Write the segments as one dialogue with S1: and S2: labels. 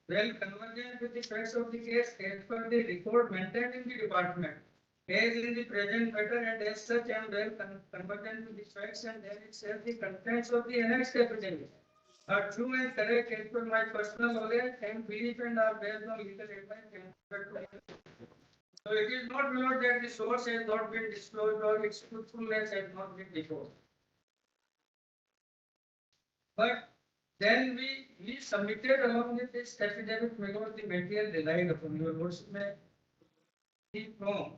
S1: well convergent with the facts of the case as per the record maintained in the department, as in the present matter, and as such and well convergent with the facts, and then itself the contents of the annexed affidavit are true and correct as per my personal knowledge and belief and are based on legal advice and so it is not below that the source has not been disclosed or its truthfulness has not been disclosed. But then we submitted along with this affidavit because the material relied upon your notes में from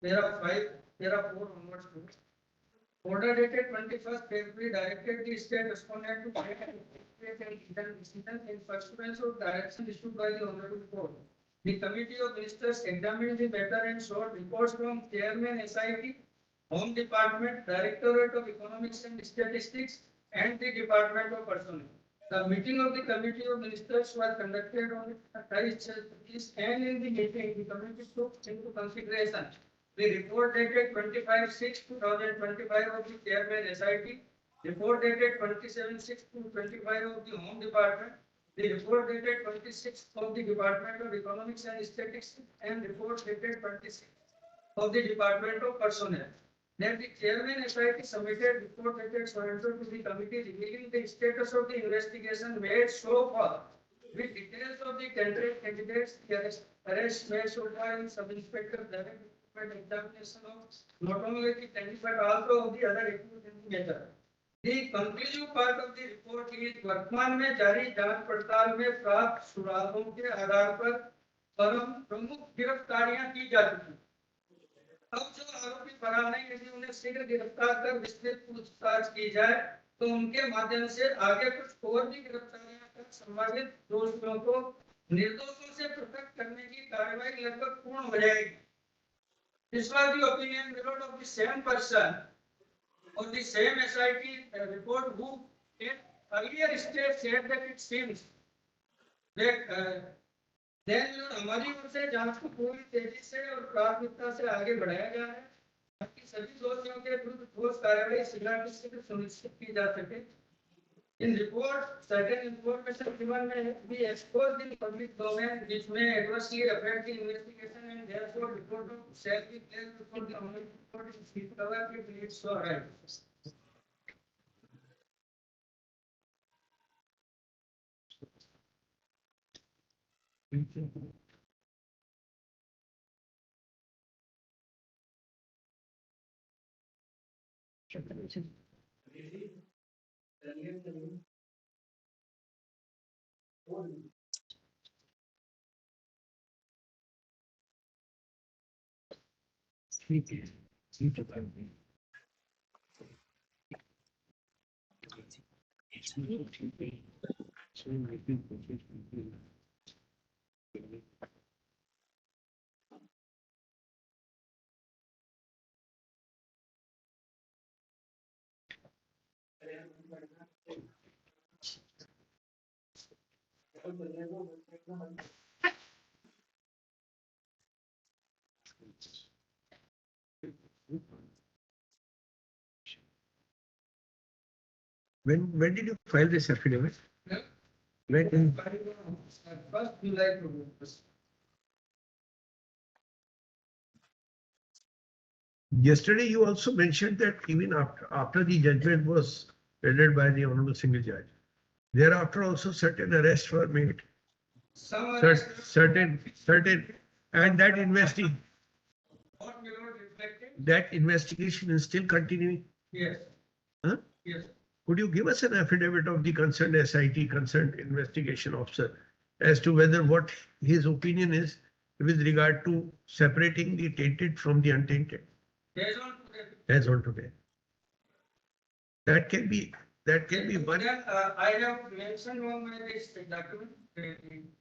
S1: there are four onwards to order dated 21st February directed the state respondent to take and decision in pursuance of direction issued by the honorable court. The committee of ministers examined the matter and sought reports from chairman SIT, Home Department, Directorate of Economics and Statistics, and the Department of Personnel. The meeting of the committee of ministers was conducted on this, and in the meeting, the committee took into consideration the report dated 25/6/2025 of the chairman SIT, report dated 27/6/2025 of the Home Department, the report dated 26th of the Department of Economics and Statistics, and report dated 26th of the Department of Personnel. That the chairman SIT submitted report dated so and so to the committee revealing the status of the investigation made so far, with details of the candidates, arrest made so far in sub-inspector direct examination of not only the candidate but also of the other accused in the matter. The conclusive part of the report is वर्तमान में जारी जांच पड़ताल में प्राप्त सुरागों के आधार पर प्रमुख गिरफ्तारियां की जा चुकी हैं। अब जो आरोपी फरार नहीं, यदि उन्हें शीघ्र गिरफ्तार कर विस्तृत पूछताछ की जाए तो उनके माध्यम से आगे कुछ और भी गिरफ्तारियां कर संभावित दोषियों को निर्दोषों से पृथक करने की कार्रवाई लगभग पूर्ण हो जाएगी। This was the opinion mirrored of the same person on the same SIT report who in earlier stage said that it seems that then हमारी ओर से जांच को पूरी तेजी से और प्राथमिकता से आगे बढ़ाया जा रहा है ताकि सभी दोषियों के विरुद्ध ठोस कार्रवाई शीघ्र सुनिश्चित की जा सके। In report, certain information given may be exposed in public domain which may adversely affect the investigation and therefore report shall be placed before the honorable court in seat cover if need so arise.
S2: When did you file this affidavit?
S1: Yeah.
S2: When in
S1: 1st July.
S2: Yesterday you also mentioned that even after the judgment was rendered by the Honorable Single Judge, thereafter also certain arrests were made. Certain, and that investigation is still continuing.
S1: Yes.
S2: Huh?
S1: Yes.
S2: Could you give us an affidavit of the concerned SIT, concerned investigation officer, as to whether what his opinion is with regard to separating the tainted from the untainted? As on today. That can be one.
S1: I have mentioned on my list document.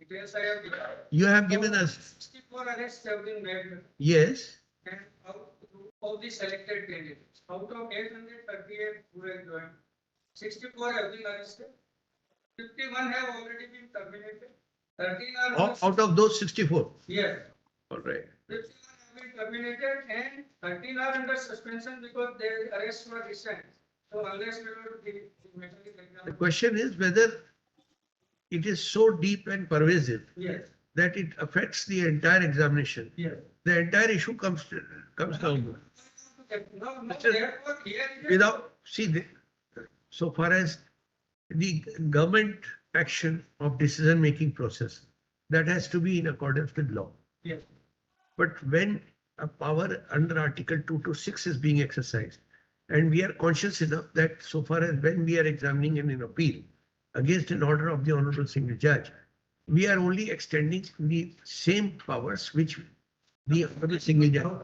S1: Details I have given.
S2: You have given us
S1: 64 arrests have been made.
S2: Yes.
S1: And out of the selected candidates, out of 838 who have joined, 64 have been arrested. 51 have already been terminated. 13 are
S2: out of those 64.
S1: Yes.
S2: All right.
S1: 51 have been terminated and 13 are under suspension because their arrests were recent. So unless the matter is
S2: The
S1: examined.
S2: question is whether it is so deep and pervasive
S1: Yes,
S2: that it affects the entire examination.
S1: yes.
S2: The entire issue comes down.
S1: No,
S2: Mr.
S1: therefore, here it is.
S2: Without, see, so far as the government action of decision-making process, that has to be in accordance with law.
S1: Yes,
S2: But when a power under Article 226 is being exercised, and we are conscious enough that so far as when we are examining an appeal against an order of the Honorable Single Judge, we are only extending the same powers which the Honorable Single Judge.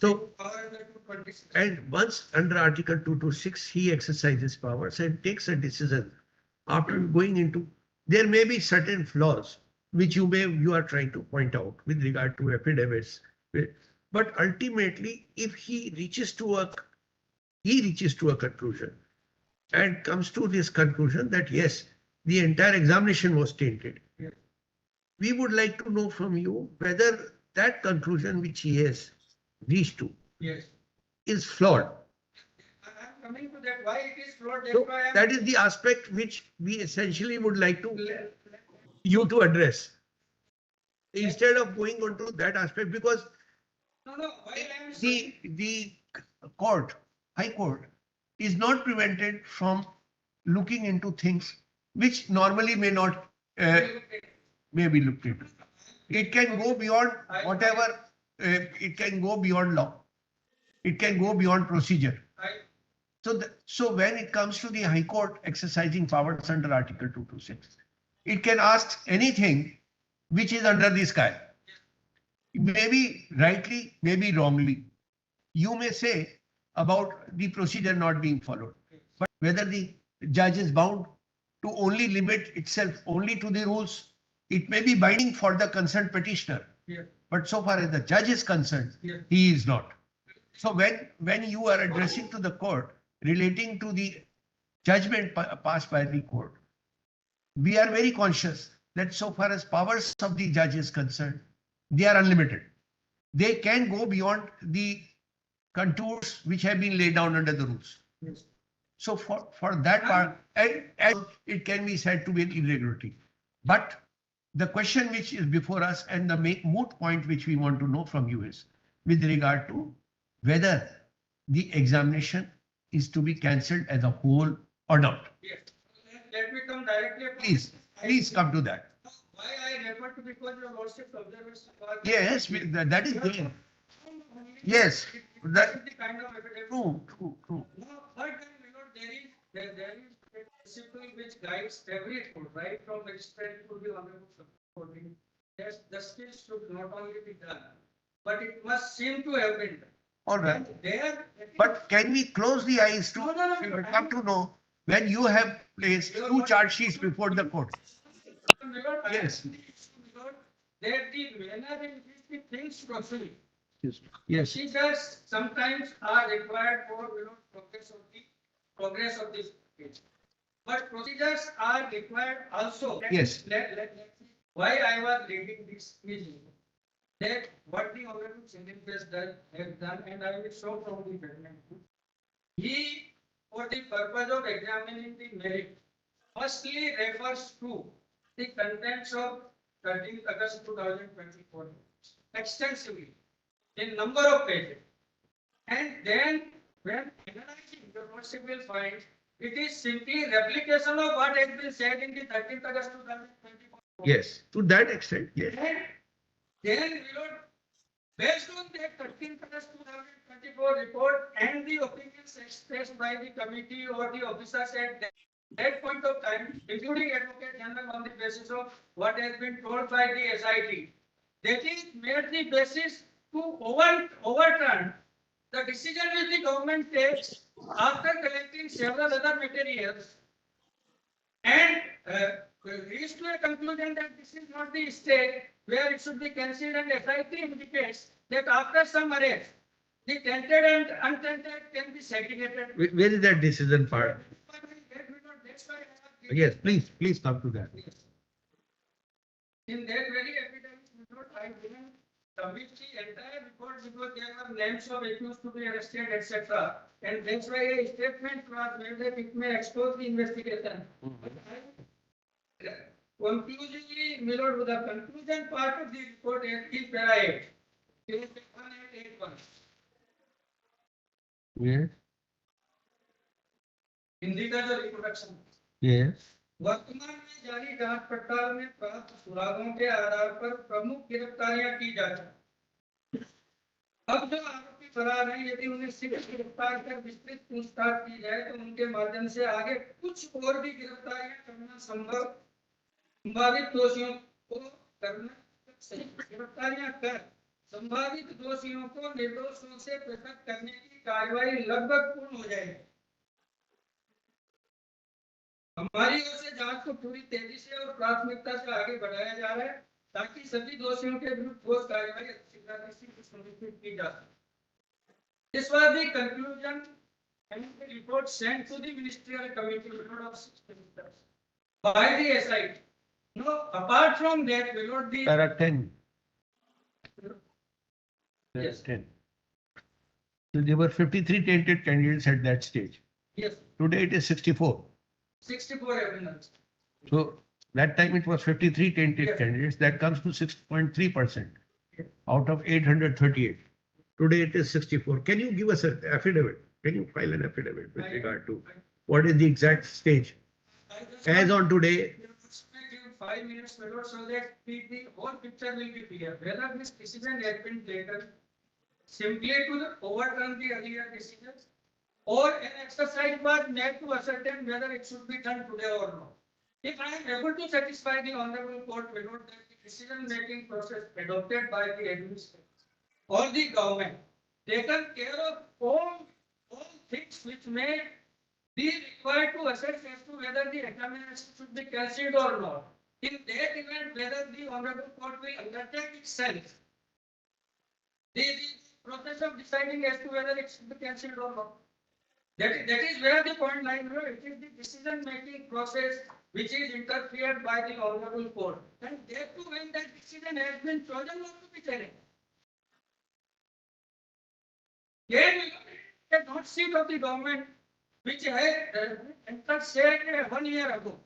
S2: So,
S1: power under 226.
S2: and once under Article 226, he exercises powers and takes a decision after going into, there may be certain flaws which you are trying to point out with regard to affidavits. But ultimately, if he reaches to a conclusion and comes to this conclusion that yes, the entire examination was tainted.
S1: Yes.
S2: We would like to know from you whether that conclusion which he has reached to
S1: Yes.
S2: is flawed.
S1: I am coming to that, why it is flawed, that's
S2: So
S1: why I am.
S2: that is the aspect which we essentially would like to
S1: Le-
S2: you to address. Instead of going on to that aspect, because
S1: No, why I am.
S2: the court, High Court, is not prevented from looking into things which normally may not may be looked into. It can go beyond whatever, it can go beyond law. It can go beyond procedure. So when it comes to the High Court exercising powers under Article 226, it can ask anything which is under the sky. Maybe rightly, maybe wrongly. You may say about the procedure not being followed, but whether the judge is bound to only limit itself only to the rules, it may be binding for the concerned petitioner.
S1: Yes.
S2: But so far as the judge is concerned,
S1: Yes.
S2: he is not. So when you are addressing to the court relating to the judgment passed by the court, we are very conscious that so far as powers of the judge is concerned, they are unlimited. They can go beyond the contours which have been laid down under the rules.
S1: Yes.
S2: So for that part, and it can be said to be an irregularity. But the question which is before us and the moot point which we want to know from you is with regard to whether the examination is to be cancelled as a whole or not.
S1: Yes. Let me come directly.
S2: Please come to that.
S1: Why I refer to, because your lordship's observation.
S2: Yes, that is there. Yes,
S1: That is the kind of evidence.
S2: True.
S1: No, but then, there is a principle which guides every court, right from magistrate to the honorable Supreme Court. Yes, justice should not only be done, but it must seem to have been done.
S2: All right.
S1: And there.
S2: But can we close the eyes to come to know when you have placed two charge sheets before the court? Yes.
S1: That the manner in which the things proceed.
S2: Yes.
S1: Procedures sometimes are required for progress of this case. But procedures are required also.
S2: Yes.
S1: Why I was reading this is that what the honorable Single Judge has done, and I will show from the judgment. He, for the purpose of examining the merit, firstly refers to the contents of 13th August 2024 extensively in number of pages, and then when analyzing, the lordship will find it is simply replication of what has been said in the 13th August 2024.
S2: Yes, to that extent, yes.
S1: And then based on that 13th August 2024 report and the opinions expressed by the committee or the officers at that point of time, including Advocate General, on the basis of what has been told by the SIT, that is made the basis to overturn the decision which the government takes after collecting several other materials and reach to a conclusion that this is not the state where it should be cancelled, and SIT indicates that after some arrest, the tainted and untainted can be segregated.
S2: Where is that decision part?
S1: That's why I have
S2: Yes, please come to that.
S1: in that very evidence, I given submit the entire report because there were names of accused to be arrested, etc. And that's why a statement was made that it may expose the investigation. Conclusively, my lord, the conclusion part of the report is para 8. It is 1881.
S2: Yes.
S1: Hindi का जो reproduction
S2: Yes.
S1: वर्तमान में जारी जांच पड़ताल में प्राप्त सुरागों के आधार पर प्रमुख गिरफ्तारियां की जा चुकी। अब जो आरोपी फरार हैं, यदि उन्हें शीघ्र गिरफ्तार कर विस्तृत पूछताछ की जाए तो उनके माध्यम से आगे कुछ और भी गिरफ्तारियां करना संभावित दोषियों को गिरफ्तारियां कर संभावित दोषियों को निर्दोषों से पृथक करने की कार्रवाई लगभग पूर्ण हो जाएगी। हमारी ओर से जांच को पूरी तेजी से और प्राथमिकता से आगे बढ़ाया जा रहा है ताकि सभी दोषियों के विरुद्ध ठोस कार्रवाई सुनिश्चित की जा सके। This was the conclusion and the report sent to the ministerial committee of 6 ministers by the SI. No, apart from that, we wrote the
S2: There are 10.
S1: Yes.
S2: 10. So there were 53 tainted candidates at that stage.
S1: yes,
S2: Today it is 64.
S1: 64 evidence.
S2: So that time it was 53 tainted
S1: Yes.
S2: candidates. That comes to 6.3% out of 838. Today it is 64. Can you give us an affidavit? Can you file an affidavit with regard to what is the exact stage?
S1: I just
S2: As on today,
S1: give 5 minutes, my lord, so that the whole picture will be clear. Whether this decision has been taken simply to overturn the earlier decisions, or an exercise was made to ascertain whether it should be done today or not. If I am able to satisfy the honorable court, my lord, that the decision-making process adopted by the administration or the government taken care of all things which may be required to assess as to whether the examination should be cancelled or not. In that event, whether the honorable court will undertake itself the process of deciding as to whether it should be cancelled or not. That is where the point lies. It is the decision-making process which is interfered by the honorable court, and therefore when that decision has been chosen not to be challenged. Here we have not seat of the government which had entered say 1 year ago,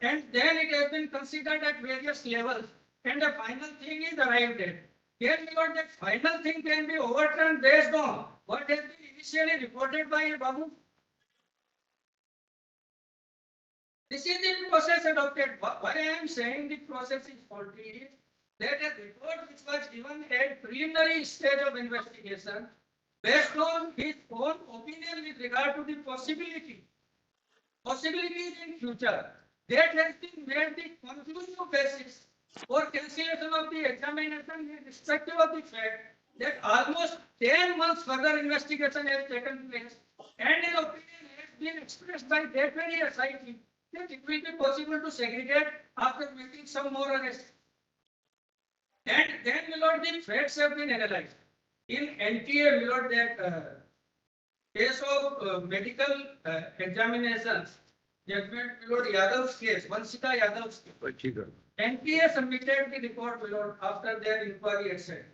S1: and then it has been considered at various levels, and the final thing is arrived at. Here we got that final thing can be overturned based on what has been initially reported by Babu. This is the process adopted. Why I am saying the process is faulty is that a report which was given at preliminary stage of investigation based on his own opinion with regard to the possibilities in future, that has been made the conclusive basis for cancellation of the examination irrespective of the fact that almost 10 months further investigation has taken place, and an opinion has been expressed by that very SIT that it will be possible to segregate after making some more arrests. And then, my lord, the facts have been analyzed. In NTA, my lord, that case of medical examinations, judgment, my lord, Yadav's case, Vansita Yadav's case. NTA submitted the report, my lord, after their inquiry, etc.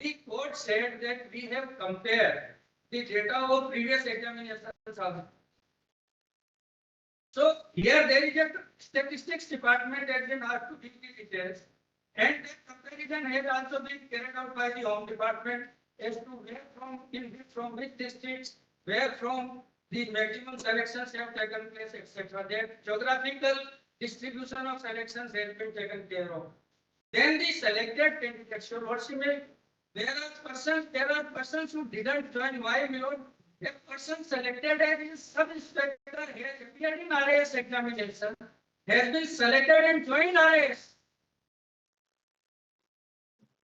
S1: The court said that we have compared the data of previous examinations also. So here there is a statistics department that has been asked to give the details, and that comparison has also been carried out by the Home Department as to where from which districts, where from the maximum selections have taken place, etc. That geographical distribution of selections has been taken care of. Then the selected candidates, so what's the mean? There are persons who didn't join. Why, my lord? A person selected as a sub-inspector has appeared in RAS examination, has been selected and joined RAS.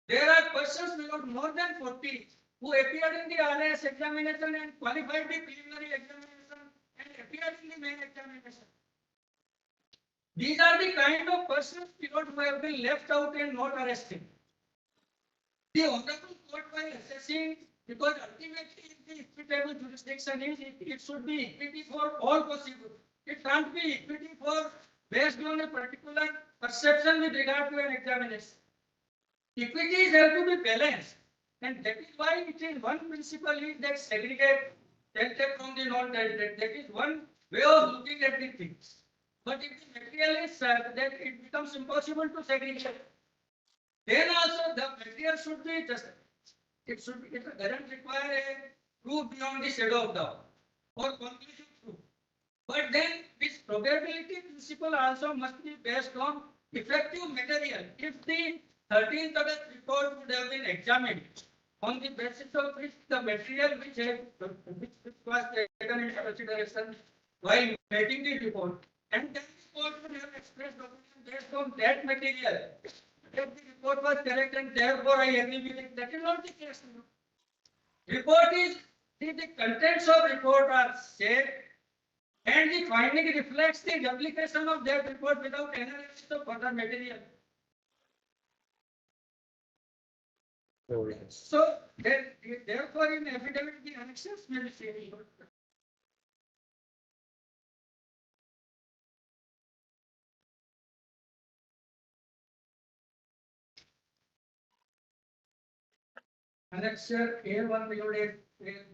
S1: There are persons, my lord, more than 40 who appeared in the RAS examination and qualified the preliminary examination and appeared in the main examination. These are the kind of persons, my lord, who have been left out and not arrested. The honorable court, while assessing, because ultimately the equitable jurisdiction is, it should be equity for all possible. It can't be equity for based on a particular perception with regard to an examination. Equities have to be balanced, and that is why it is one principle is that segregate tainted from the non-tainted. That is one way of looking at the things. But if the material is such that it becomes impossible to segregate, then also the material should be just, it should be, it doesn't require a proof beyond the shadow of doubt or conclusive proof. But then this probability principle also must be based on effective material. If the 13th August report would have been examined on the basis of which the material which was taken into consideration while making the report, and then the court would have expressed opinion based on that material. If the report was correct and therefore I agree with it, that is not the case. Report is, the contents of report are said and the finding reflects the application of that report without analysis of further material. So, therefore, in affidavit, the annexes may be seen. Annexure A1 below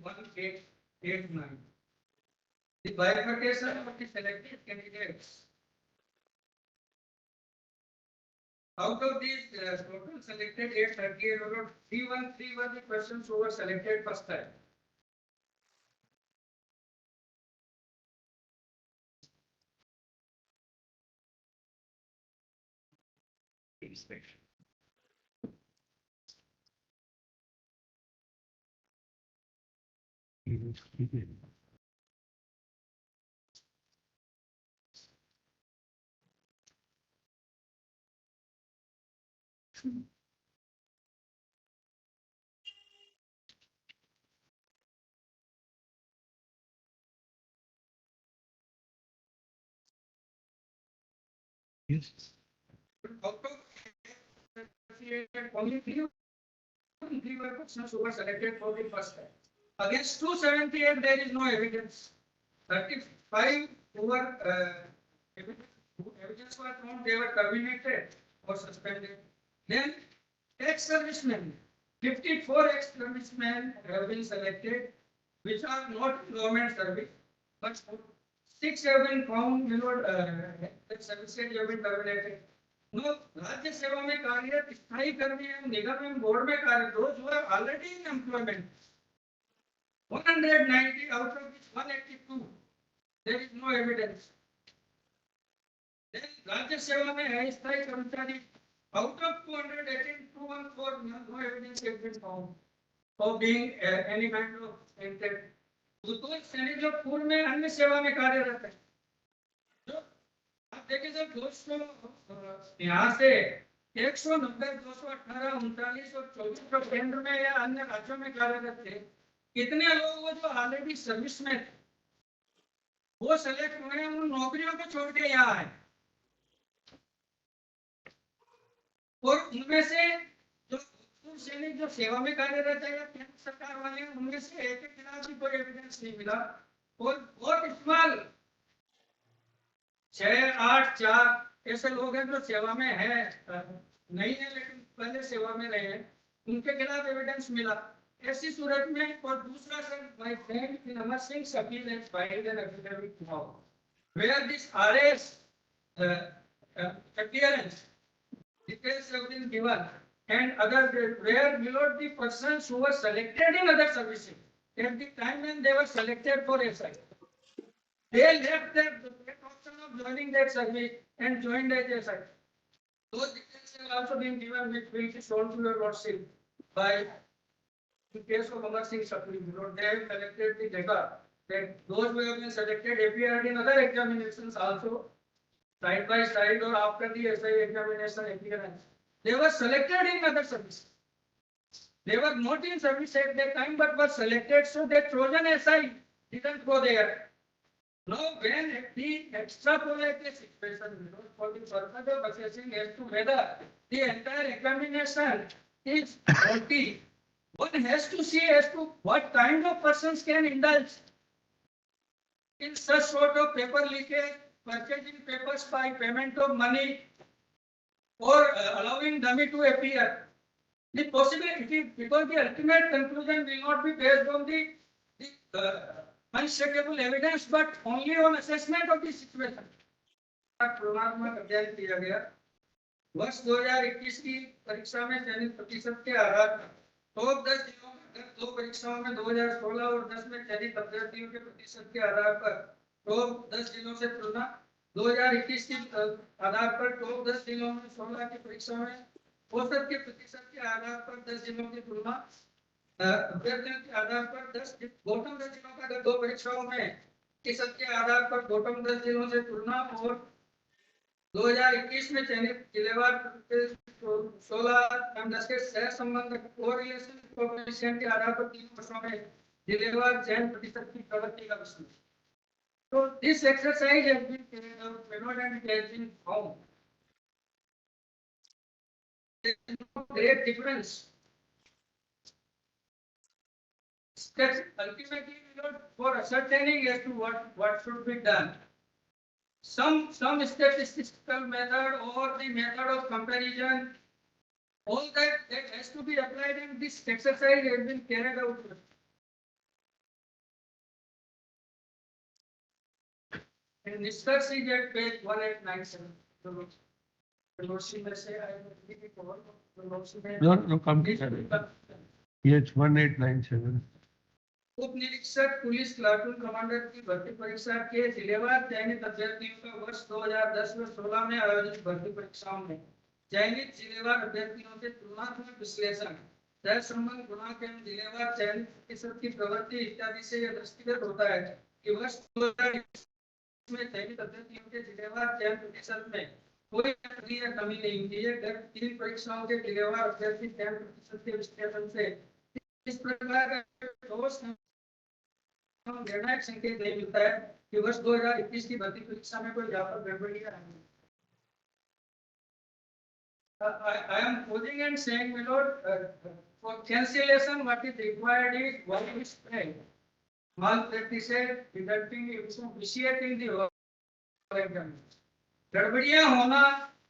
S1: 1889. The bifurcation of the selected candidates. Out of these total selected 838, about 313 were the persons who were selected first time. Inspection. Yes. Out of only three were persons who were selected for the first time. Against 278, there is no evidence. 35 who were evidence were found, they were terminated or suspended. Then ex-servicemen, 54 ex-servicemen have been selected, which are not in government service, but 6 have been found, that services have been terminated. No, राज्य सेवा में कार्यरत स्थायी कर्मी एवं निगम एवं board में कार्यरत, those who are already in employment, 190 out of which 182, there is no evidence. Then राज्य सेवा में है स्थायी कर्मचारी, out of 218, 214, no evidence has been found of being any kind of tainted. तो सैनिक जो पूर्व में अन्य सेवा में कार्यरत है, आप देखिए सर 200 यहाँ से 190, 218, 39 और 24 केंद्र में या अन्य राज्यों में कार्यरत थे, कितने लोग वो जो ऑलरेडी सर्विस में थे वो सेलेक्ट हुए हैं, उन नौकरियों को छोड़ के यहाँ आए, और उनमें से जो सैनिक जो सेवा में कार्यरत है या केंद्र सरकार वाले हैं, उनमें से एक के खिलाफ भी कोई एविडेंस नहीं मिला। और बहुत इस्तेमाल 6, 8, 4 ऐसे लोग हैं जो सेवा में है नहीं है लेकिन पहले सेवा में रहे हैं, उनके खिलाफ एविडेंस मिला। ऐसी सूरत में और दूसरा sir my friend Amar Singh Shakeel has filed an affidavit now where this RS appearance details have been given and other where below the persons who were selected in other services at the time when they were selected for SI, they left that option of joining that service and joined as SI. Those details have also been given, which will be shown to your lordship by in case of Amar Singh Sapri. They have collected the data that those who have been selected appeared in other examinations also, side by side or after the SI examination appearance. They were selected in other services. They were not in service at that time, but were selected, so they chosen SI didn't go there. Now, when the extrapolate the situation for the purpose of assessing as to whether the entire examination is faulty, one has to see as to what kind of persons can indulge in such sort of paper leakage, purchasing papers by payment of money, or allowing dummy to appear. The possibility, because the ultimate conclusion will not be based on unshakable evidence, but only on assessment of the situation. तुलनात्मक अध्ययन किया गया वर्ष 2021 की परीक्षा में चयनित प्रतिशत के आधार पर टॉप 10 जिलों में गत दो परीक्षाओं में 2016 और 10 में चयनित अभ्यर्थियों के प्रतिशत के आधार पर टॉप 10 जिलों से तुलना 2021 के आधार पर टॉप 10 जिलों में 16 की परीक्षा में औसत के प्रतिशत के आधार पर 10 जिलों की तुलना अभ्यर्थियों के आधार पर 10 बॉटम 10 जिलों का दो परीक्षाओं में प्रतिशत के आधार पर बॉटम 10 जिलों से तुलना और 2021 में चयनित जिलेवार 16 10 के सह संबंध कोरिलेशन कोएफिशिएंट के आधार पर 3 वर्षों में जिलेवार चयन प्रतिशत की प्रगति का विश्लेषण. So this exercise has been carried out and it has been found. There is no great difference. Ultimately, for ascertaining as to what should be done, some statistical method or the method of comparison, all that has to be applied, and this exercise has been carried out. And निष्कर्ष is at page 1897. Notes में से I will read it over. Notes में
S2: No, come to Yes, 1897.
S1: उप निरीक्षक police platoon commander की भर्ती परीक्षा के जिलेवार चयनित अभ्यर्थियों का वर्ष 2010 में 16 में आयोजित भर्ती परीक्षाओं में चयनित जिलेवार अभ्यर्थियों से तुलनात्मक विश्लेषण सह संबंध गुणांक एवं जिलेवार चयनित प्रतिशत की प्रवृत्ति इत्यादि से यह दृष्टिगत होता है कि वर्ष 2020 में चयनित अभ्यर्थियों के जिलेवार चयन प्रतिशत में कोई कमी नहीं हुई है. गत 3 परीक्षाओं के जिलेवार अभ्यर्थी चयन प्रतिशत के विश्लेषण से इस प्रकार का निर्णायक संकेत नहीं मिलता है कि वर्ष 2021 की भर्ती परीक्षा में कोई व्यापक गड़बड़ियां आई. I am quoting and saying, my lord, for cancellation, what is required is widespread malpractice, deducting, vitiating the organ. गड़बड़ियां होना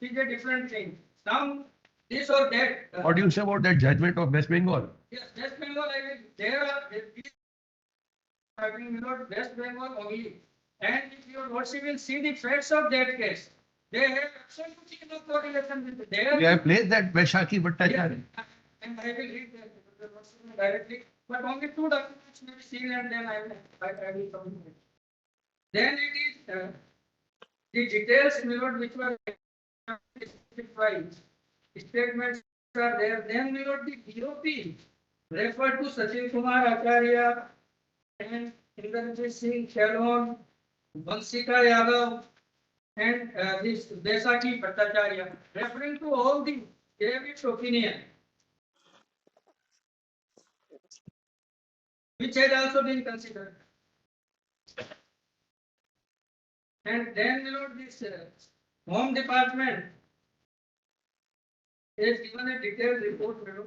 S1: is a different thing. Some this or that.
S2: What do you say about that judgment of West Bengal?
S1: Yes, West Bengal. I will. There are West Bengal only, and if your lordship will see the facts of that case, they have absolutely no correlation with there.
S2: You have placed that Vaishakhi Bhattacharya.
S1: Yes, and I will read that directly, but only 2 documents may be seen, and then I will communicate. Then it is the details, my lord, which were specified. Statements are there. Then my lord, the DOP referred to Sachin Kumar Acharya and Inderjit Singh Chalon, Vansika Yadav, and this Vaishakhi Bhattacharya, referring to all the David's opinion, which had also been considered. And then you know this Home Department has given a detailed report. You know.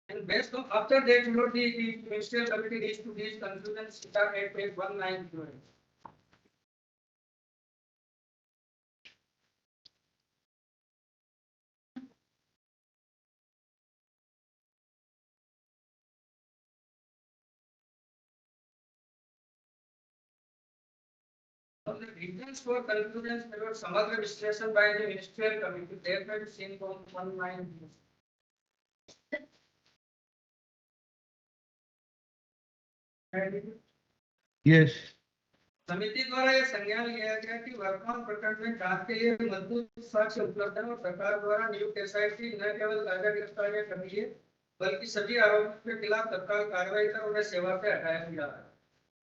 S1: And based on after that, you know, the ministerial committee reached to these conclusions start at page 190. The reasons for conclusions were samagra विश्लेषण by the ministerial committee. They were seen on 190.
S2: Yes.
S1: समिति द्वारा यह संज्ञान लिया गया कि वर्तमान प्रकरण में जांच के लिए मजबूत साक्ष्य उपलब्ध है और सरकार द्वारा नियुक्त एसआईटी न केवल ताजा गिरफ्तारियां कर रही है बल्कि सभी आरोपियों के खिलाफ तत्काल कार्रवाई कर उन्हें सेवा से हटाया जा रहा है.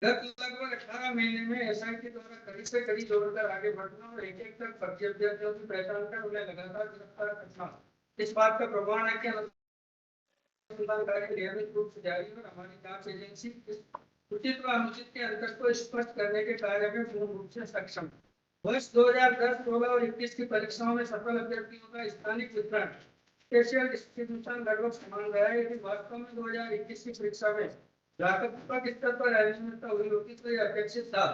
S1: गत लगभग 18 महीने में एसआईटी द्वारा कड़ी से कड़ी जोड़कर आगे बढ़ना और एक तक फर्जी अभ्यर्थियों की पहचान कर उन्हें लगातार गिरफ्तार करना इस बात का प्रमाण है कि अनुसंधान कार्य नियमित रूप से जारी है और हमारी जांच एजेंसी उचित व अनुचित के अंतर को स्पष्ट करने के कार्य में पूर्ण रूप से सक्षम. वर्ष 2010, 16 और 21 की परीक्षाओं में सफल अभ्यर्थियों का स्थानिक वितरण स्पेशल डिस्ट्रीब्यूशन लगभग समान रहा है. यदि वास्तव में 2021 की परीक्षा में व्यापक स्तर पर अनियमितता हुई होती तो यह अपेक्षित था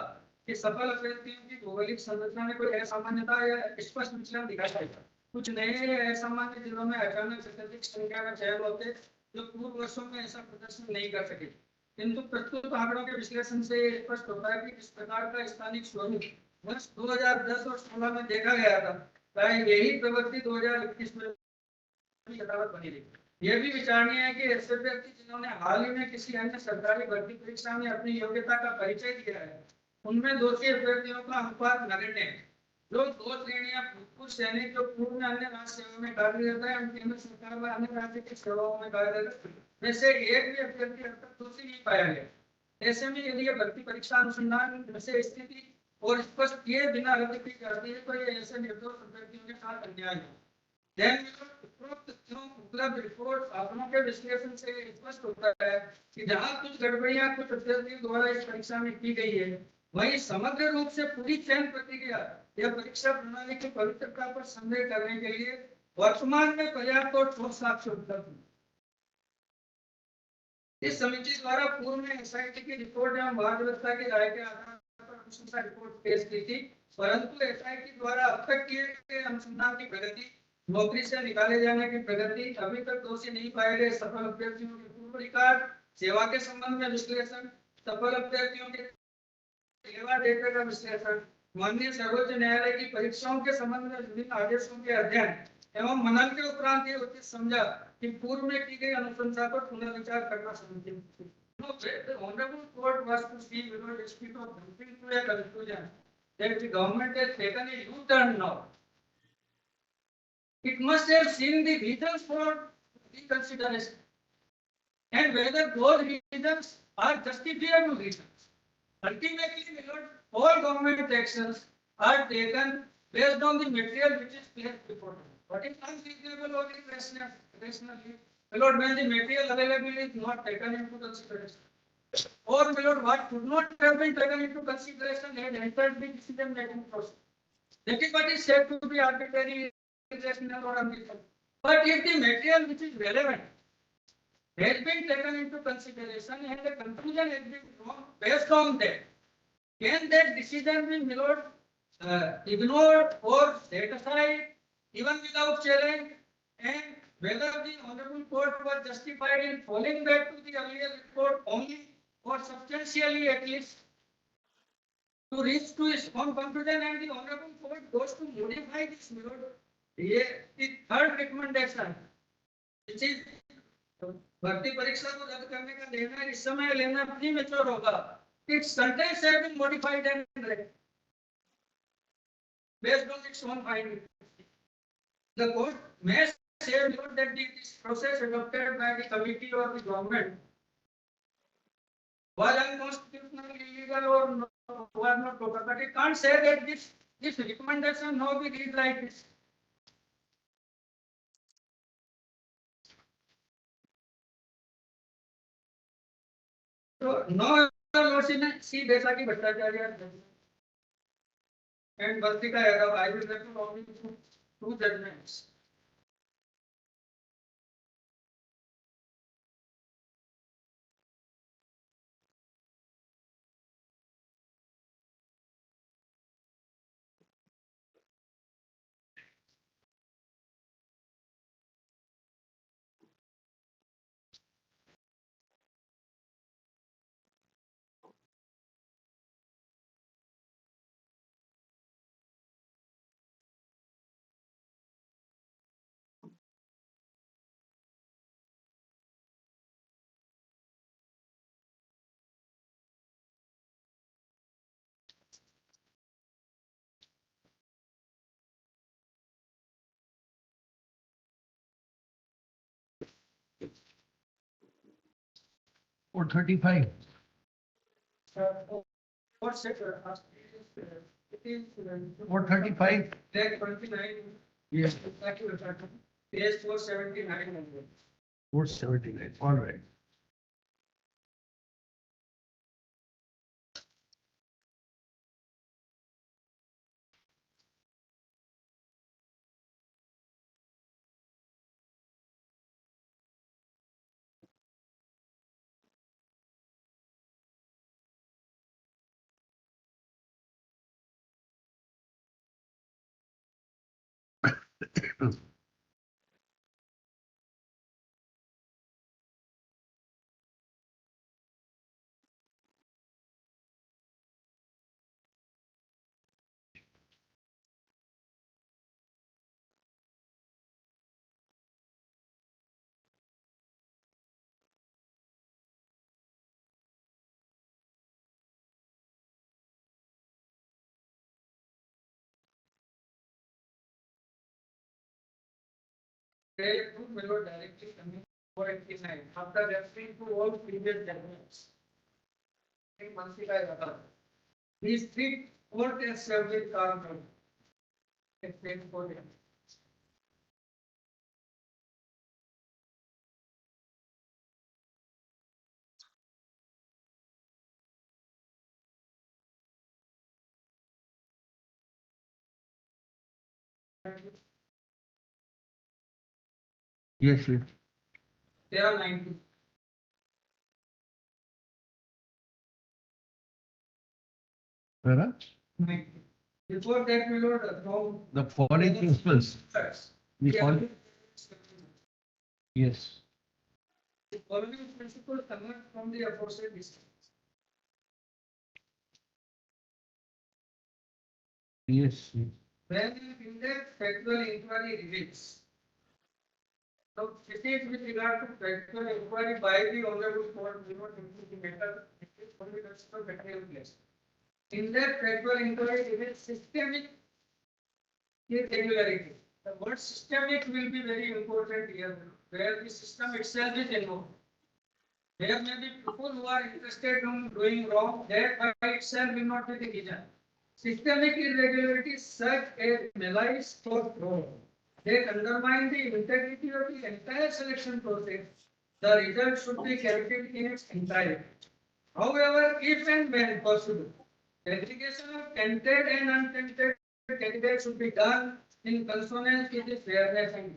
S1: कि सफल अभ्यर्थियों की भौगोलिक संरचना में कोई असामान्यता या स्पष्ट विचलन दिखाई देगा। कुछ नए असामान्य जिलों में अचानक से अधिक संख्या में चयन होते जो पूर्व वर्षों में ऐसा प्रदर्शन नहीं कर सके, किंतु प्रस्तुत आंकड़ों के विश्लेषण से ये स्पष्ट होता है कि इस प्रकार का स्थानिक स्वरूप वर्ष 2010 और 16 में देखा गया था, शायद यही प्रवृत्ति 2021 में यथावत बनी रही। यह भी विचारणीय है कि ऐसे व्यक्ति जिन्होंने हाल ही में किसी अन्य सरकारी भर्ती परीक्षा में अपनी योग्यता का परिचय दिया है, उनमें दोषी अभ्यर्थियों का अनुपात नगण्य है। जो दो श्रेणियां भूतपूर्व सैनिक जो पूर्व में अन्य राज्य सेवा में कार्यरत है और केंद्र सरकार व अन्य राज्य की सेवाओं में कार्यरत है, में से एक भी अभ्यर्थी अब तक दोषी नहीं पाया गया। ऐसे में यदि यह भर्ती परीक्षा अनुसंधान से स्थिति और स्पष्ट किए बिना रद्द की जाती है तो ये ऐसे निर्दोष अभ्यर्थियों के साथ अन्याय है। उपलब्ध रिपोर्ट आंकड़ों के विश्लेषण से स्पष्ट होता है कि जहां कुछ गड़बड़ियां कुछ अभ्यर्थियों द्वारा इस परीक्षा में की गई है, वहीं समग्र रूप से पूरी चयन प्रक्रिया या परीक्षा प्रणाली की पवित्रता पर संदेह करने के लिए वर्तमान में पर्याप्त और ठोस साक्ष्य उपलब्ध है। इस समिति द्वारा पूर्व में एसआईटी की रिपोर्ट एवं भारत व्यवस्था की राय के आधार पर अनुशंसा रिपोर्ट पेश की थी, परंतु एसआईटी द्वारा अब तक किए गए अनुसंधान की प्रगति, नौकरी से निकाले जाने की प्रगति, अभी तक दोषी नहीं पाए गए सफल अभ्यर्थियों के पूर्व रिकॉर्ड, सेवा के संबंध में विश्लेषण, सफल अभ्यर्थियों के सेवा डेटा का विश्लेषण, माननीय सर्वोच्च न्यायालय की परीक्षाओं के संबंध में विभिन्न आदेशों के अध्ययन एवं मनन के उपरांत ये उचित समझा कि पूर्व में की गई अनुशंसा पर पुनर्विचार करना समुचित है। The Honorable Court was to see whether dispute of jumping to a conclusion that the government has taken a U-turn now. It must have seen the reasons for reconsideration and whether those reasons are justifiable reasons. Ultimately, my lord, all government actions are taken based on the material which is placed before them. What is unreasonable or irrational? My lord, when the material available is not taken into consideration, or my lord, what could not have been taken into consideration had entered the decision making process. That is what is said to be arbitrary, irrational, or unreasonable. But if the material which is relevant has been taken into consideration and the conclusion has been drawn based on that, can that decision be, my lord, ignored or set aside even without challenge, and whether the Honorable Court was justified in falling back to the earlier report only or substantially at least to reach to its own conclusion, and the Honorable Court goes to modify this, my lord. The third recommendation, which is भर्ती परीक्षा को रद्द करने का निर्णय इस समय लेना प्रीमेच्योर होगा. Its contents have been modified and based on its own findings. The court may say that this process adopted by the committee or the government was unconstitutional, illegal, or was not proper, but it can't say that this recommendation now be read like this. So now see जैसा कि Bhattacharya and Bharti ka I will recommend only two judgments.
S2: Or 35.
S1: What's it? It is
S2: Or 35.
S1: Tag 29.
S2: Yes.
S1: Page 479.
S2: 479. All right.
S1: They approve Melo directly coming 489 after referring to all previous judgments. These three four tests have been carved out. Explain for them.
S2: Yes, yes.
S1: There are 90.
S2: Where are?
S1: 90. Before that, we will know
S2: The following principles.
S1: facts.
S2: The
S1: Yeah.
S2: following. Yes.
S1: The following principles emerge from the aforesaid discussions.
S2: Yes.
S1: When an in-depth factual inquiry reveals. So, it is with regard to factual inquiry by the Honorable Court, we not into the matter, it is only the material place. In-depth factual inquiry reveals systemic irregularity. The word systemic will be very important here, where the system itself is involved. There may be people who are interested in doing wrong, that by itself will not be the reason. Systemic irregularities such as malice or fraud, they undermine the integrity of the entire selection process. The result should be corrected in its entirety. However, if and when possible, segregation of tainted and untainted candidates should be done in consonance with the fairness and.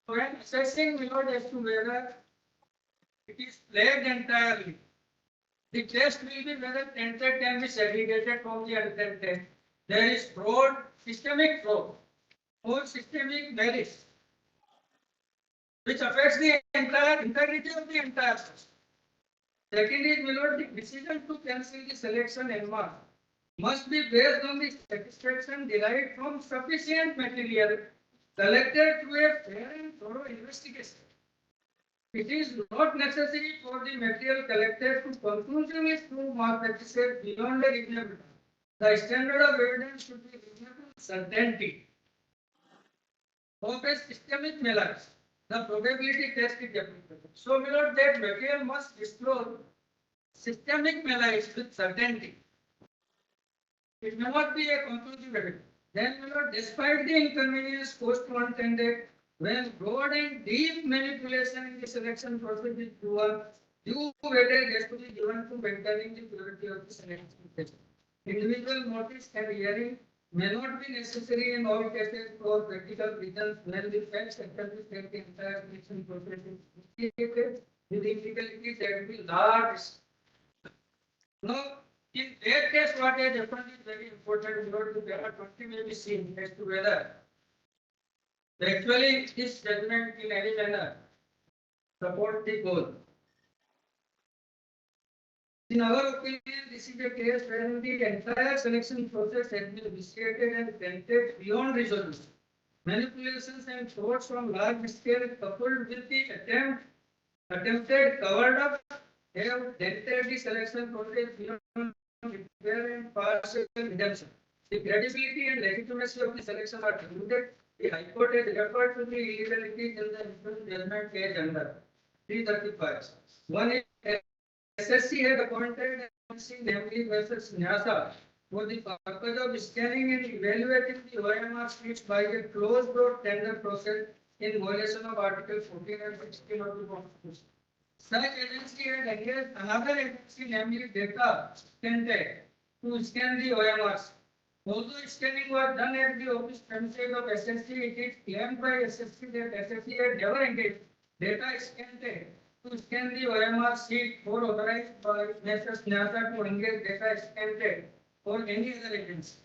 S1: So, when assessing Millard as to whether it is flagged entirely, the test will be whether tainted can be segregated from the untainted. There is fraud, systemic fraud, or systemic malice, which affects the entire integrity of the entire system. Second is, Millard, the decision to cancel the selection en masse must be based on the satisfaction derived from sufficient material collected through a fair and thorough investigation. It is not necessary for the material collected to conclusively prove malpractices beyond a reasonable doubt. The standard of evidence should be reasonable certainty. Of a systemic malice, the probability test is applicable. So, we note that material must disclose systemic malice with certainty. It may not be a conclusive evidence. Then, we note, despite the inconvenience caused to untended, when broad and deep manipulation in the selection process is proven, due weightage has to be given to maintaining the purity of the selection process. Individual motives and hearing may not be necessary in all cases for practical reasons when the facts establish that the entire selection process is initiated with illegality that will be large. Now, in that case, what has happened is very important. There are 20 may be seen as to whether actually this judgment in any manner support the goal. In our opinion, this is a case wherein the entire selection process has been vitiated and tainted beyond resolution. Manipulations and frauds from large scale coupled with the attempted covered up have dented the selection process beyond repair and partial redemption. The credibility and legitimacy of the selection are diluted. The Highcourt has referred to the illegalities in the influence judgment case under 335. One is SSC had appointed namely versus Nyasa for the purpose of scanning and evaluating the OMR sheets by a closed door tender process in violation of Article 14 and 16 of the Constitution. Such agency had engaged another agency, namely Data Scanted, to scan the OMRs. Although scanning was done at the office premises of SSC, it is claimed by SSC that SSC had never engaged Data Scanted to scan the OMR sheet or authorized by Messrs. NASA to engage Data Scanted or any other agency.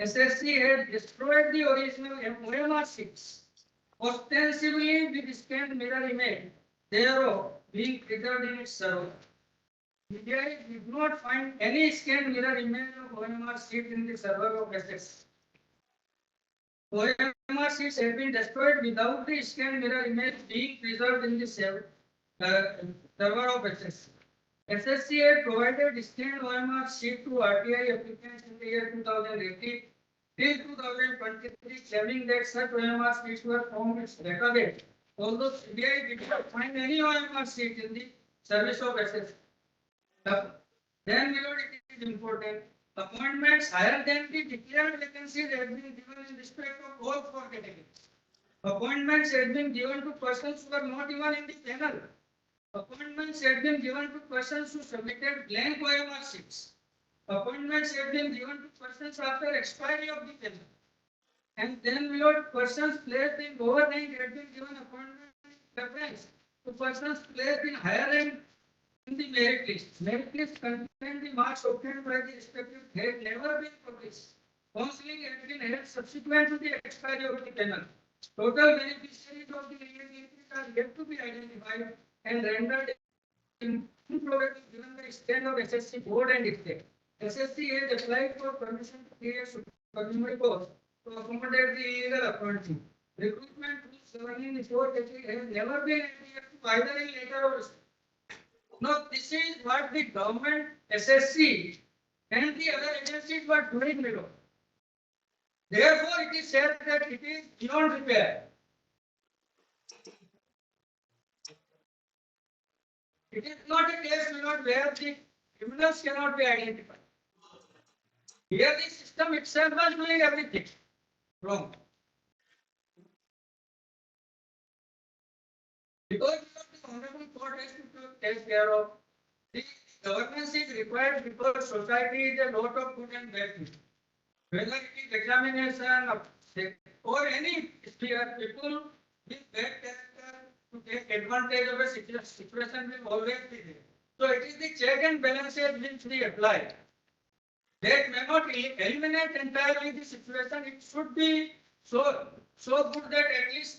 S1: SSC had destroyed the original OMR sheets ostensibly with scanned mirror image thereof being preserved in its server. Media did not find any scanned mirror image of OMR sheet in the server of SS. OMR sheets have been destroyed without the scanned mirror image being preserved in the server of SS. SSC had provided scanned OMR sheet to RTI applicants in the year 2018 till 2023, claiming that such OMR sheets were from its database. Although CBI did not find any OMR sheet in the service of SS. Then below it is important. Appointments higher than the declared vacancies have been given in respect of all four categories. Appointments have been given to persons who are not even in the panel. Appointments have been given to persons who submitted blank OMR sheets. Appointments have been given to persons after expiry of the panel. And then below, persons placed in lower rank have been given appointment preference to persons placed in higher rank in the merit list. Merit list contain the marks obtained by the respective had never been published. Counseling has been held subsequent to the expiry of the panel. Total beneficiaries of the eligibility are yet to be identified and rendered improbable given the stand of SSC board and its state. SSC has applied for permission to create supernumerary course to accommodate the illegal appointment. Recruitment rules governing the four categories has never been adhered to either in letter or spirit. Now, this is what the government, SSC, and the other agencies were doing below. Therefore, it is said that it is beyond repair. It is not a case where the criminals cannot be identified. Here, the system itself was doing everything wrong. Because the Honorable Court has to take care of the governance is required because society is a lot of good and bad things. Whether it is examination or any sphere, people with bad character to take advantage of a situation will always be there. So it is the check and balances which we apply. That may not eliminate entirely the situation. It should be so good that at least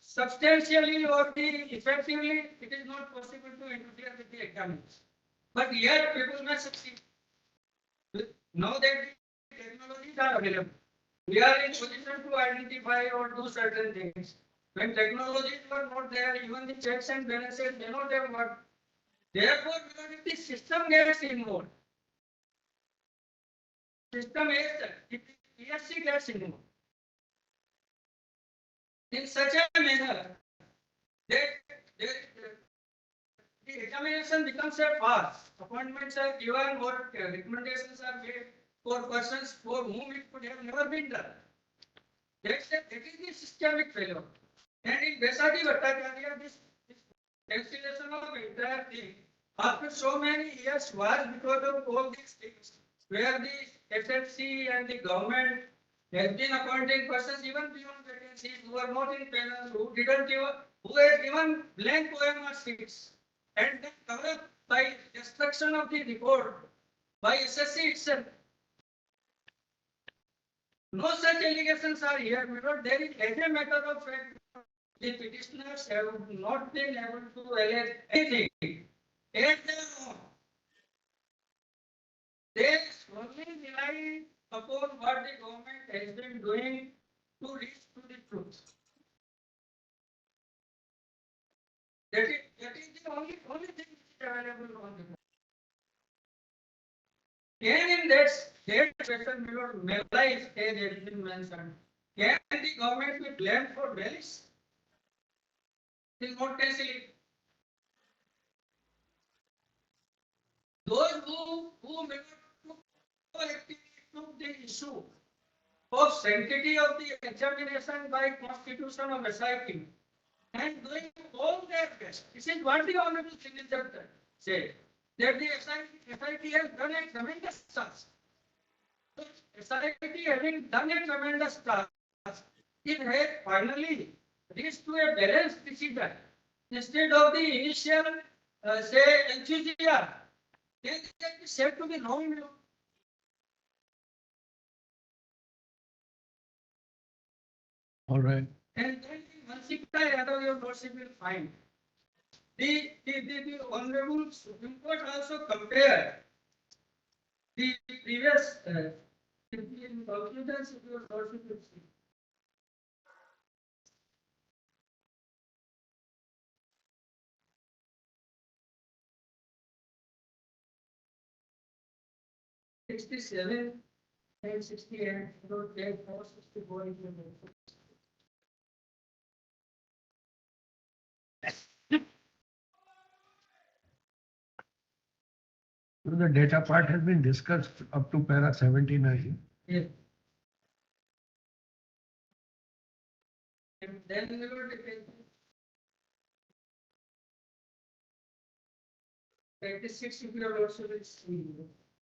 S1: substantially or effectively it is not possible to interfere with the examiners. But yet people may succeed. Now that the technologies are available, we are in position to identify or do certain things. When technologies were not there, even the checks and balances may not have worked. Therefore, if the system gets involved, system is if the PSC gets involved in such a manner that the examination becomes a farce. Appointments are given or recommendations are made for persons for whom it could have never been done. That is the systemic failure. And in Besati Bhattacharya, this cancellation of entire thing after so many years was because of all these things, where the SFC and the government has been appointing persons even beyond vacancies who are not in panel, who has given blank OMR seats, and then covered by destruction of the report by SSC itself. No such allegations are here because there is as a matter of fact the petitioners have not been able to allege anything at their own. They solely rely upon what the government has been doing to reach to the truth. That is the only thing which is available on the ground. Can in that question below malice as has been mentioned, can the government be blamed for malice? It is not cancellation. Those who may not took the issue of sanctity of the examination by constitution of SIT and doing all their best. This is what the Honorable Signature said, that the SIT has done a tremendous task. SIT having done a tremendous task, it has finally reached to a balanced decision instead of the initial enthusiasm. Then it is said to be wrong.
S2: All right.
S1: And then in Mansikta Yadav, your lordship will find the Honorable Supreme Court also compared the previous in conclusions of your lordship will see. '67 and 68, about 464 is the number.
S2: So the data part has been discussed up to para 79.
S1: Yes. And then we will take 26 if your lordship will see.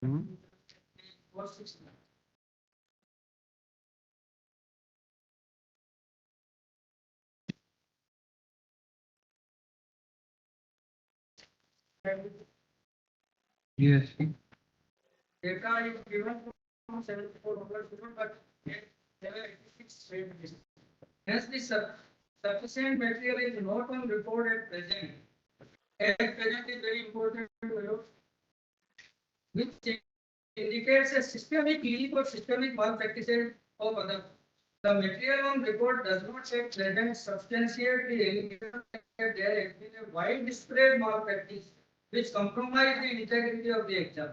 S2: Hmm.
S1: 469. And
S2: Yes.
S1: data is given from 74 onwards, but there are 86 straight. Hence, the sufficient material is not on report at present. At present is very important to note, which indicates a systemic leak or systemic malpractices of other. The material on report does not at present substantiate the allegation that there has been a widespread malpractice which compromised the integrity of the exam.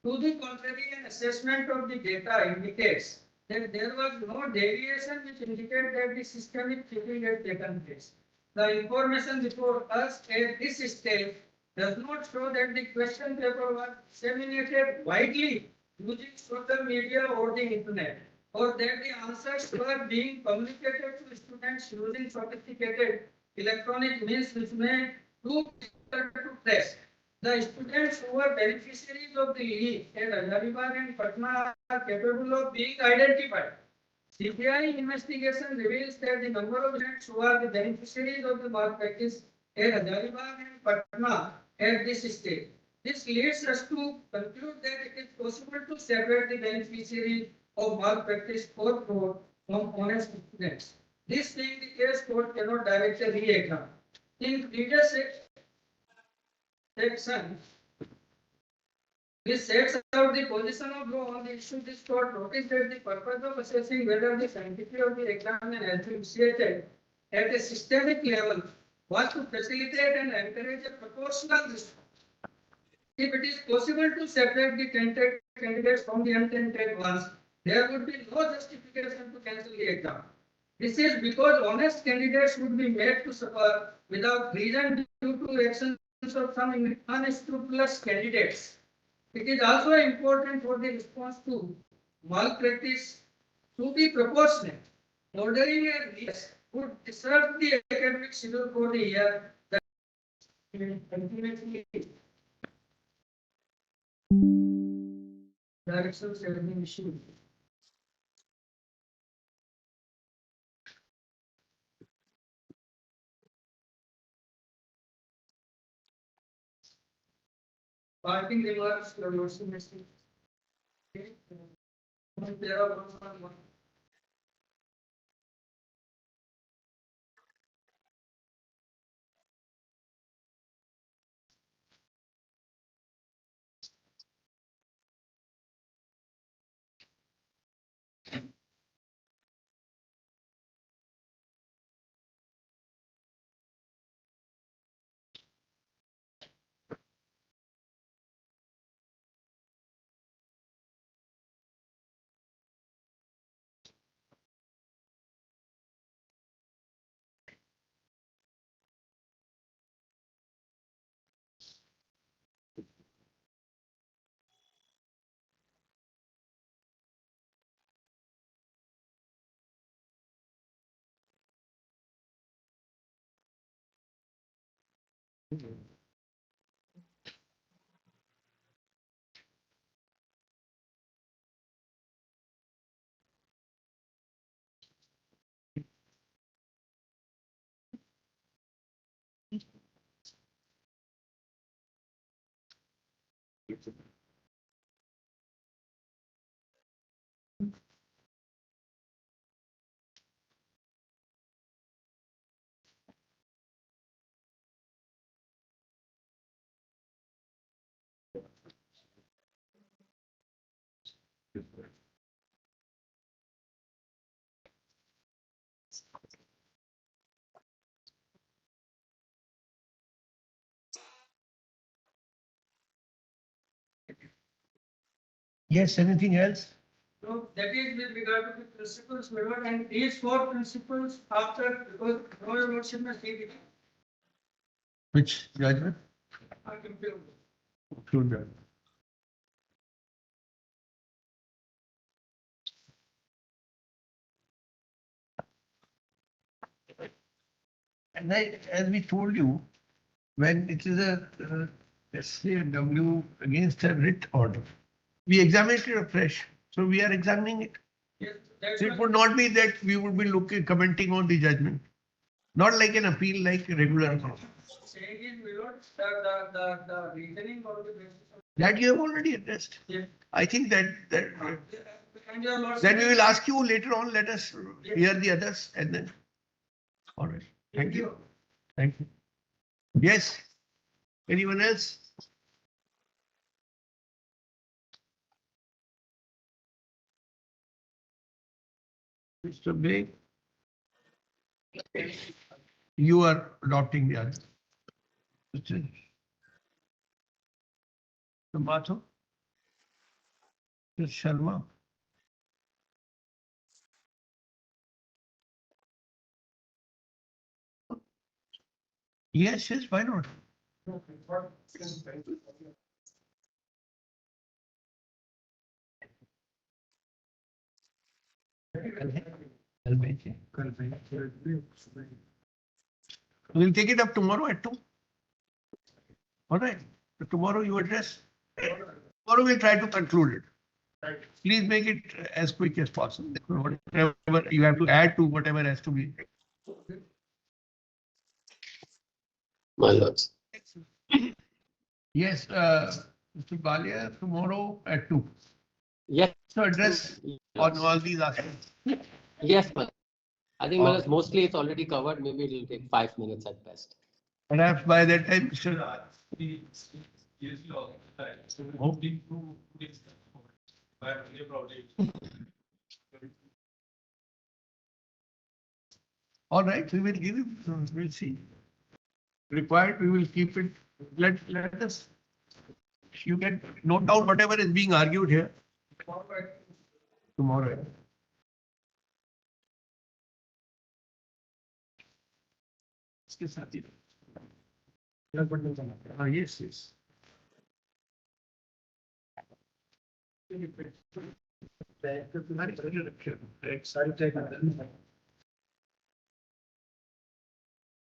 S1: To the contrary, an assessment of the data indicates that there was no deviation which indicated that the systemic cheating had taken place. The information before us at this stage does not show that the question paper was disseminated widely using social media or the internet, or that the answers were being communicated to students using sophisticated electronic means which may prove difficult to trace. The students who are beneficiaries of the leak at Hazaribagh and Patna are capable of being identified. CBI investigation reveals that the number of students who are the beneficiaries of the malpractice at Hazaribagh and Patna at this stage. This leads us to conclude that it is possible to separate the beneficiaries of malpractice or fraud from honest students. This being the case, court cannot direct a re-exam. In previous section, this sets out the position of law on the issue. This court noticed that the purpose of assessing whether the sanctity of the exam has been initiated at a systemic level was to facilitate and encourage a proportional response. If it is possible to separate the tainted candidates from the untainted ones, there would be no justification to cancel the exam. This is because honest candidates would be made to suffer without reason due to actions of some unscrupulous candidates. It is also important for the response to malpractice to be proportionate. Ordering a recess would disrupt the academic schedule for the year that ultimately directions have been issued. Parting remarks, your lordship. There are one.
S2: Yes, anything else?
S1: So that is with regard to the principles, my lord, and these four principles after, because no lordship has taken it,
S2: Which judgment?
S1: are confirmed.
S2: Conclude that. And as we told you, when it is a, let's say, a W against a writ order, we examine it afresh. So we are examining it.
S1: Yes, that's
S2: It
S1: what
S2: would not be that we would be looking, commenting on the judgment. Not like an appeal, like a regular.
S1: I'm saying is, my lord, the reasoning or the basis of.
S2: That you have already addressed.
S1: Yeah.
S2: I think that
S1: And your lordship.
S2: then we will ask you later on. Let us hear the others and then. All right. Thank you. Thank you. Yes. Anyone else? Mr. Bay, you are adopting the other. Mr. Mathur? Mr. Sharma? Yes, why not? We'll take it up tomorrow at 2. All right. So tomorrow you address. Tomorrow we'll try to conclude it. Please make it as quick as possible. Whatever you have to add to whatever has to be.
S3: My lords.
S2: Yes, Mr. Balia, tomorrow at 2.
S3: Yes.
S2: So address on all these aspects.
S3: Yes, my. I think my lords, mostly it's already covered. Maybe it will take 5 minutes at best.
S2: Perhaps by that time, Mr. All right, we will give you, we'll see. Required, we will keep it. Let us, you can note down whatever is being argued here tomorrow. इसके साथ ही हाँ yes yes सारी